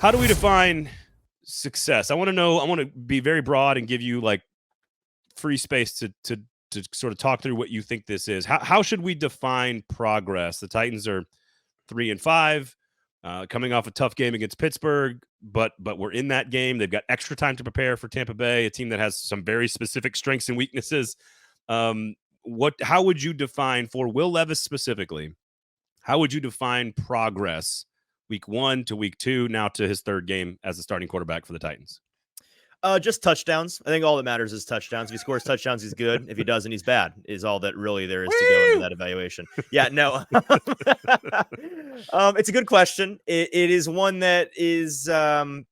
How do we define success? I want to be very broad and give you like free space to sort of talk through what you think this is. How should we define progress? The Titans are 3-5, coming off a tough game against Pittsburgh, but we're in that game. They've got extra time to prepare for Tampa Bay, a team that has some very specific strengths and weaknesses. How would you define, for Will Levis specifically, how would you define progress week 1 to week 2, now to his third game as the starting quarterback for the Titans? Just touchdowns. I think all that matters is touchdowns. If he scores touchdowns, he's good. If he doesn't, he's bad, is all that really there is to go into that evaluation. Yeah, no. It's a good question. It is one that is, a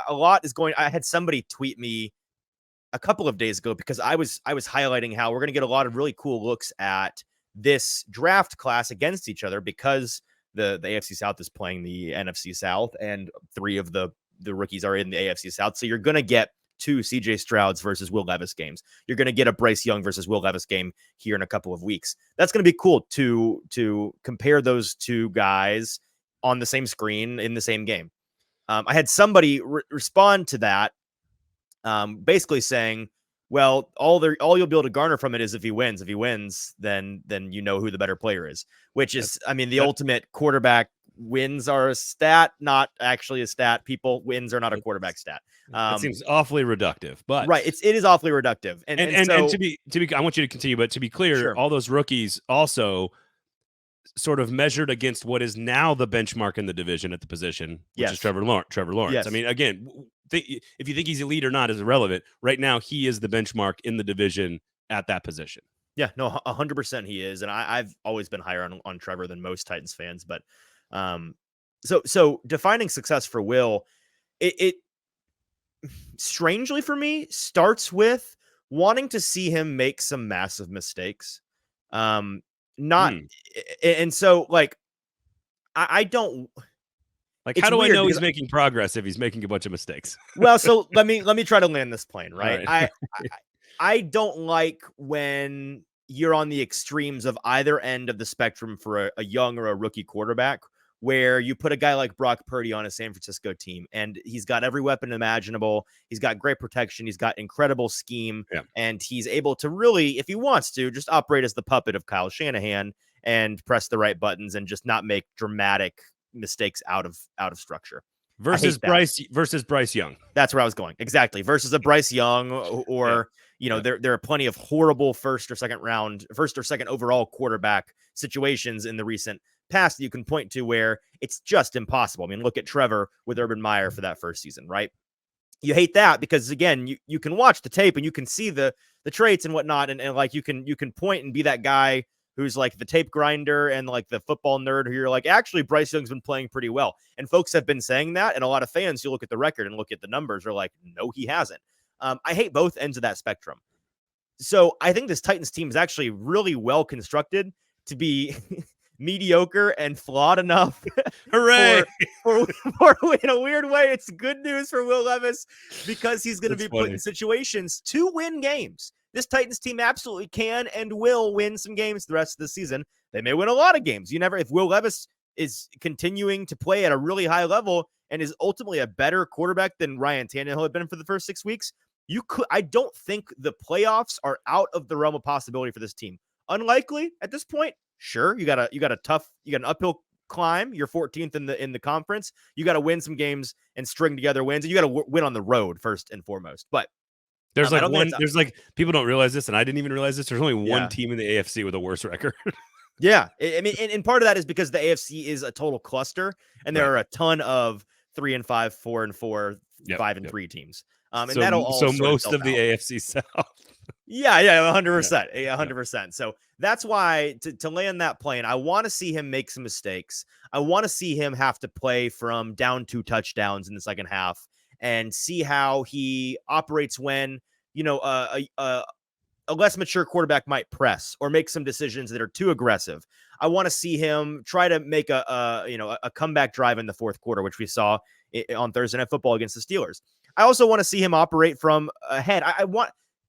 lot is going. I had somebody tweet me a couple of days ago because I was highlighting how we're going to get a lot of really cool looks at this draft class against each other because the AFC South is playing the NFC South, and 3 of the rookies are in the AFC South. So you're going to get 2 CJ Strouds versus Will Levis games. You're going to get a Bryce Young versus Will Levis game here in a couple of weeks. That's going to be cool to compare those 2 guys on the same screen in the same game. I had somebody respond to that, basically saying, well, all you'll be able to garner from it is if he wins. If he wins, then you know who the better player is, which is, the ultimate quarterback. Wins are a stat, not actually a stat. Wins are not a quarterback stat. It seems awfully reductive, but right, it is awfully reductive. And to be, I want you to continue, but to be clear, sure, all those rookies also sort of measured against what is now the benchmark in the division at the position, which is Trevor Lawrence. Yes. I mean, again, if you think he's elite or not is irrelevant. Right now, he is the benchmark in the division at that position. Yeah, no, 100% he is, and I've always been higher on Trevor than most Titans fans, but. So defining success for Will, it strangely for me starts with wanting to see him make some massive mistakes. And so like, I don't like, how do I know he's making progress if he's making a bunch of mistakes? Well, so let me try to land this plane, right? I don't like when you're on the extremes of either end of the spectrum for a young or a rookie quarterback, where you put a guy like Brock Purdy on a San Francisco team, and he's got every weapon imaginable. He's got great protection. He's got incredible scheme, and he's able to really, if he wants to, just operate as the puppet of Kyle Shanahan and press the right buttons and just not make dramatic mistakes out of structure. Versus Bryce Young. That's where I was going. Exactly. Versus a Bryce Young or there are plenty of horrible first or second overall quarterback situations in the recent past that you can point to where it's just impossible. I mean, look at Trevor with Urban Meyer for that first season, right? You hate that because, again, you can watch the tape and you can see the traits and whatnot, and like you can point and be that guy who's like the tape grinder and like the football nerd who you're like, actually, Bryce Young's been playing pretty well. And folks have been saying that, and a lot of fans, you look at the record and look at the numbers, are like, no, he hasn't. I hate both ends of that spectrum. So I think this Titans team is actually really well constructed to be mediocre and flawed enough. Hooray! for in a weird way, it's good news for Will Levis because he's going to be put in situations to win games. This Titans team absolutely can and will win some games the rest of the season. They may win a lot of games. If Will Levis is continuing to play at a really high level and is ultimately a better quarterback than Ryan Tannehill had been for the first 6 weeks, I don't think the playoffs are out of the realm of possibility for this team. Unlikely at this point. Sure, you got an uphill climb. You're 14th in the conference. You got to win some games and string together wins, and you got to win on the road first and foremost. But there's people don't realize this, and I didn't even realize this. There's only one team in the AFC with a worse record. Yeah, I mean, and part of that is because the AFC is a total cluster, and there are a ton of 3-5, 4-4, 5-3 teams. And that'll all most of the AFC South. Yeah, 100%, 100%. So that's why to land that plane, I want to see him make some mistakes. I want to see him have to play from down 2 touchdowns in the second half and see how he operates when, a less mature quarterback might press or make some decisions that are too aggressive. I want to see him try to make a comeback drive in the fourth quarter, which we saw on Thursday Night Football against the Steelers. I also want to see him operate from ahead.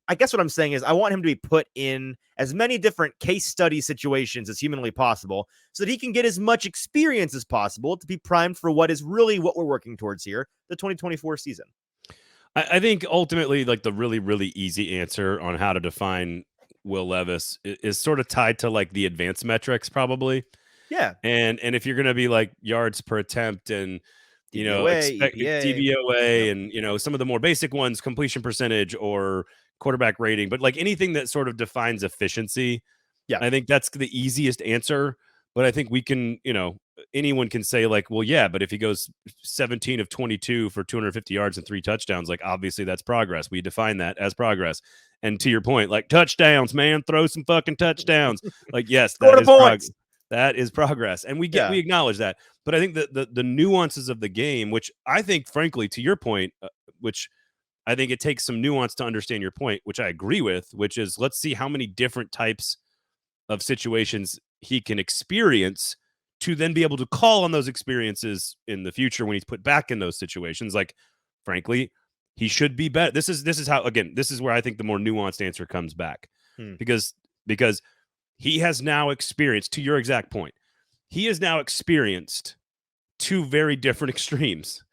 I I guess what I'm saying is I want him to be put in as many different case study situations as humanly possible so that he can get as much experience as possible to be primed for what is really what we're working towards here, the 2024 season. I think ultimately, like the really, really easy answer on how to define Will Levis is sort of tied to like the advanced metrics, probably. Yeah. And if you're going to be like yards per attempt and, DVOA, expect EPA. DVOA Yep. and, some of the more basic ones, completion percentage or quarterback rating, but like anything that sort of defines efficiency, Yeah. I think that's the easiest answer. But I think we can, anyone can say like, well, yeah, but if he goes 17 of 22 for 250 yards and 3 touchdowns, like obviously that's progress. We define that as progress. And to your point, like touchdowns, man, throw some fucking touchdowns. Like, yes, Score that the is points. that is progress. And we acknowledge that. But I think that the nuances of the game, which I think, frankly, to your point, which I think it takes some nuance to understand your point, which I agree with, which is let's see how many different types of situations he can experience to then be able to call on those experiences in the future when he's put back in those situations. Like, frankly, he should be better. This is how, again, this is where I think the more nuanced answer comes back because he has now experienced, to your exact point, he has now experienced 2 very different extremes.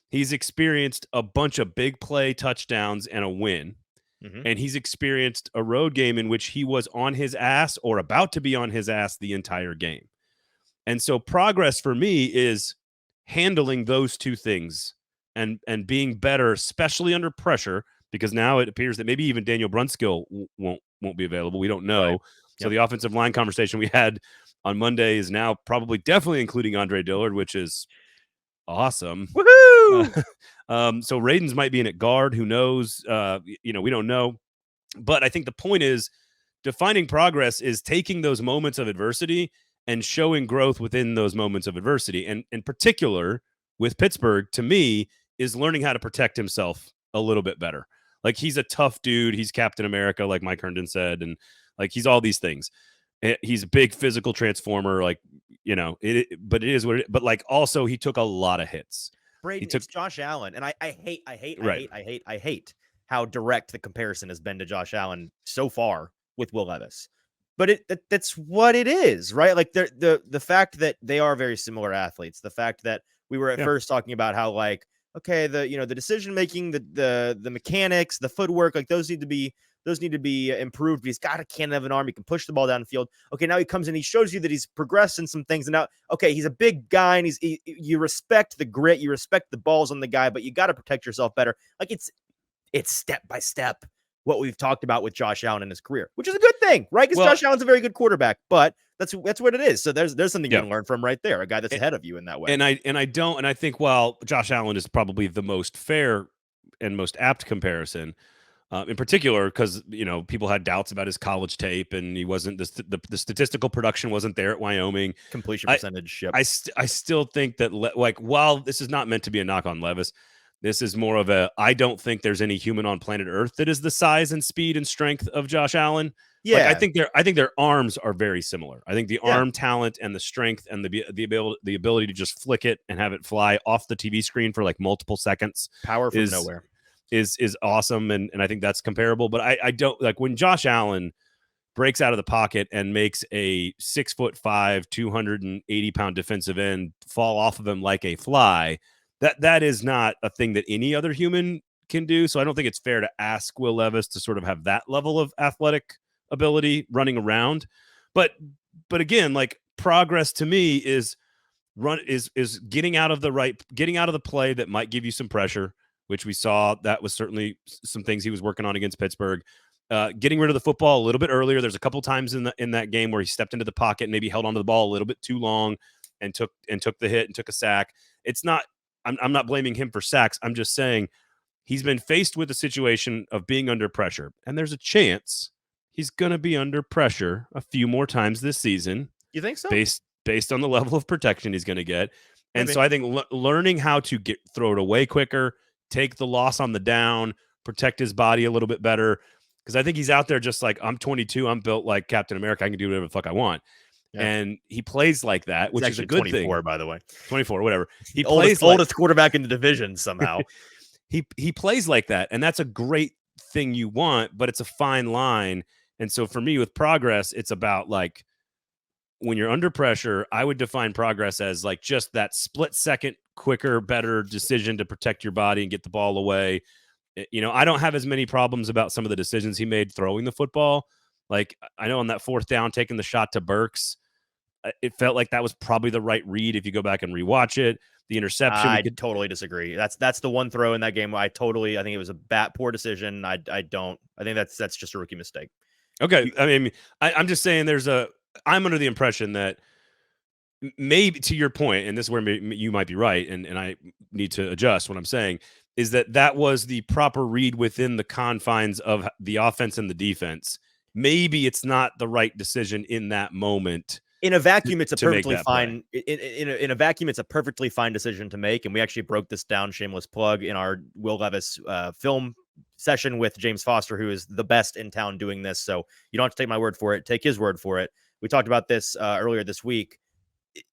He's experienced a bunch of big play touchdowns and a win. And he's experienced a road game in which he was on his ass or about to be on his ass the entire game. And so progress for me is handling those 2 things and being better, especially under pressure, because now it appears that maybe even Daniel Brunskill won't be available. We don't know. Right. So the offensive line conversation we had on Monday is now probably definitely including Andre Dillard, which is awesome. Woohoo! So Raidens might be in at guard. Who knows? We don't know. But I think the point is defining progress is taking those moments of adversity and showing growth within those moments of adversity. And in particular with Pittsburgh, to me, is learning how to protect himself a little bit better. Like he's a tough dude. He's Captain America, like Mike Herndon said. And like, he's all these things. He's a big physical transformer. Like, but it is what it, but like also he took a lot of hits. Braden, it's Josh Allen. And I hate how direct the comparison has been to Josh Allen so far with Will Levis. But that's what it is, right? Like the fact that they are very similar athletes, the fact that we were at first talking about how like, okay, the decision making, the mechanics, the footwork, like those need to be improved. He's got a cannon of an arm. He can push the ball down the field. Okay, now he comes in, he shows you that he's progressed in some things. And now, okay, he's a big guy and you respect the grit, you respect the balls on the guy, but you got to protect yourself better. Like it's step by step what we've talked about with Josh Allen in his career, which is a good thing, right? Because Josh Allen's a very good quarterback, but that's what it is. So there's something you can learn from right there, a guy that's ahead of you in that way. And I think while Josh Allen is probably the most fair and most apt comparison, in particular, because people had doubts about his college tape, and he wasn't the statistical production wasn't there at Wyoming. Completion percentage. I still think that while this is not meant to be a knock on Levis, this is more of I don't think there's any human on planet Earth that is the size and speed and strength of Josh Allen. Yeah, I think their arms are very similar. I think the arm talent and the strength and the ability to just flick it and have it fly off the TV screen for like multiple seconds, power from nowhere, is awesome. And I think that's comparable. But I don't like when Josh Allen breaks out of the pocket and makes a 6'5", 280-pound defensive end fall off of him like a fly. That is not a thing that any other human can do. So I don't think it's fair to ask Will Levis to sort of have that level of athletic ability running around. But again, like progress to me is getting out of the play that might give you some pressure, which we saw that was certainly some things he was working on against Pittsburgh. Getting rid of the football a little bit earlier. There's a couple times in that game where he stepped into the pocket and maybe held onto the ball a little bit too long and took the hit and took a sack. It's not. I'm not blaming him for sacks. I'm just saying he's been faced with a situation of being under pressure, and there's a chance he's going to be under pressure a few more times this season. You think so? Based on the level of protection he's going to get. And so I think learning how to throw it away quicker, take the loss on the down, protect his body a little bit better. Because I think he's out there just like, I'm 22, I'm built like Captain America, I can do whatever the fuck I want. Yeah. And he plays like that, which is a good 24, thing. By the way, 24, whatever. He plays oldest quarterback in the division somehow. He plays like that, and that's a great thing you want, but it's a fine line. And so for me with progress, it's about like when you're under pressure, I would define progress as like just that split second quicker, better decision to protect your body and get the ball away. You know, I don't have as many problems about some of the decisions he made throwing the football. Like I know on that fourth down, taking the shot to Burks, it felt like that was probably the right read if you go back and rewatch it. The interception, I totally disagree. That's the one throw in that game I think it was a poor decision. I think that's just a rookie mistake. Okay, I mean, I'm just saying I'm under the impression that maybe to your point, and this is where you might be right, and I need to adjust what I'm saying, is that was the proper read within the confines of the offense and the defense. Maybe it's not the right decision in that moment. In a vacuum, it's a perfectly fine. In a vacuum, it's a perfectly fine decision to make. And we actually broke this down. Shameless plug in our Will Levis film session with James Foster, who is the best in town doing this. So you don't have to take my word for it. Take his word for it. We talked about this earlier this week.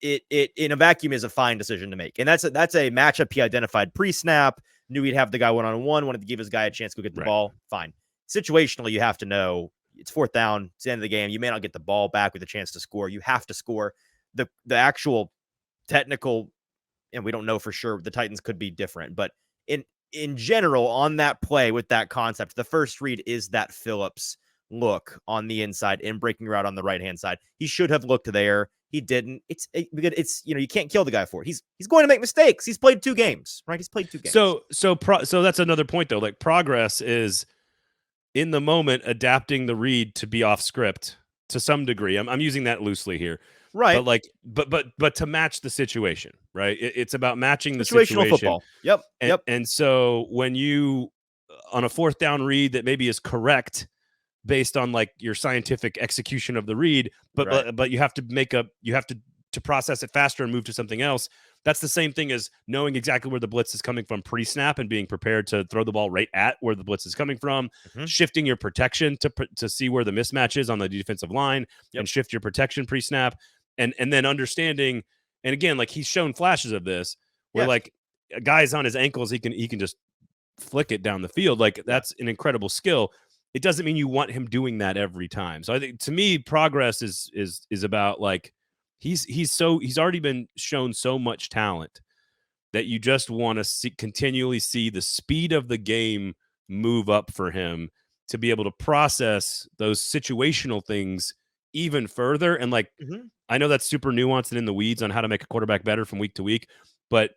It in a vacuum is a fine decision to make, and that's a matchup he identified pre-snap. Knew he'd have the guy one-on-one. Wanted to give his guy a chance to go get the ball. Fine. Situationally, you have to know. It's fourth down. It's the end of the game. You may not get the ball back with a chance to score. You have to score. The actual technical, and we don't know for sure. The Titans could be different, but in general, on that play with that concept, the first read is that Phillips look on the inside and breaking route on the right hand side. He should have looked there. He didn't. It's you can't kill the guy for it. He's going to make mistakes. He's played 2 games, right? He's played 2 games. So that's another point though. Like progress is in the moment adapting the read to be off script to some degree. I'm using that loosely here. Right. But like but to match the situation, right? It's about matching the situation. Football. Yep. And so when you on a fourth down read that maybe is correct based on like your scientific execution of the read, but you have to process it faster and move to something else. That's the same thing as knowing exactly where the blitz is coming from pre-snap and being prepared to throw the ball right at where the blitz is coming from, shifting your protection to see where the mismatch is on the defensive line and shift your protection pre-snap and then understanding. And again, like he's shown flashes of this where like a guy's on his ankles, he can just flick it down the field. Like that's an incredible skill. It doesn't mean you want him doing that every time. So I think to me, progress is about like, he's already been shown so much talent that you just want to continually see the speed of the game move up for him to be able to process those situational things even further. And like, I know that's super nuanced and in the weeds on how to make a quarterback better from week to week, but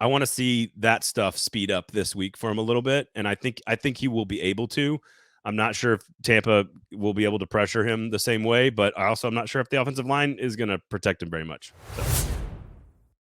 I want to see that stuff speed up this week for him a little bit. And I think he will be able to. I'm not sure if Tampa will be able to pressure him the same way, but I'm not sure if the offensive line is going to protect him very much. So.